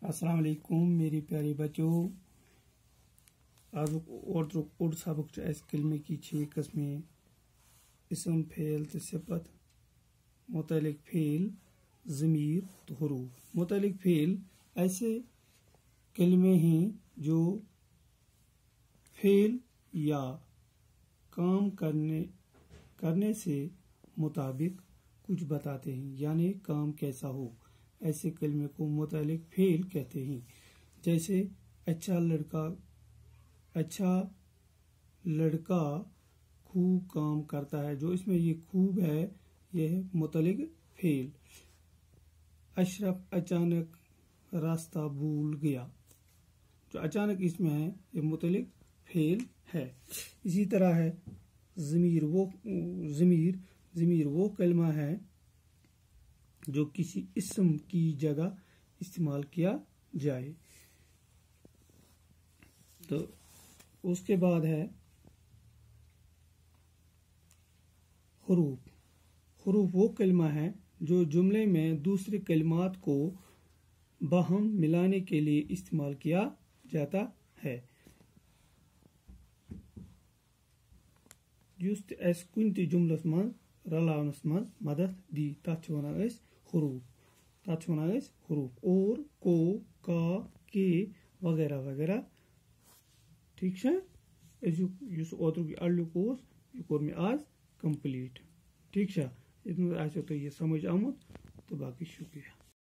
अस्सलाम वालेकुम मेरी प्यारी बच्चों। आज और सबक कलमे की 6 किस्में इसम फेल तो सिफत मुतलिक फेल ज़मीर तो हुरूफ। मुतलिक फेल ऐसे कलमे हैं जो फेल या काम करने से मुताबिक कुछ बताते हैं, यानी काम कैसा हो। ऐसे कलमे को मुतलिक फेल कहते हैं। जैसे अच्छा लड़का खूब काम करता है, जो इसमें ये खूब है यह है मुतलिक फेल। अशरफ अचानक रास्ता भूल गया, जो अचानक इसमें है ये मुतलिक फेल है। इसी तरह है ज़मीर वो कलमा है जो किसी इस्म की जगह इस्तेमाल किया जाए। तो उसके बाद है हुरूफ। हुरूफ वो कलमा है जो जुमले में दूसरे कलिमात को बाहम मिलाने के लिए इस्तेमाल किया जाता है। युस्त एस कुंती जुमलस मन रलावनस मन मदद दी तथ वनान अस हुरूफ। और को का के वगैरह वगैरह। ठीक है, ओतरुक अल्लुक यह कोर मे आज कंप्लीट। ठीक है, इसमें आसो तो ये समझ आमुत। तो बाकी शुक्रिया।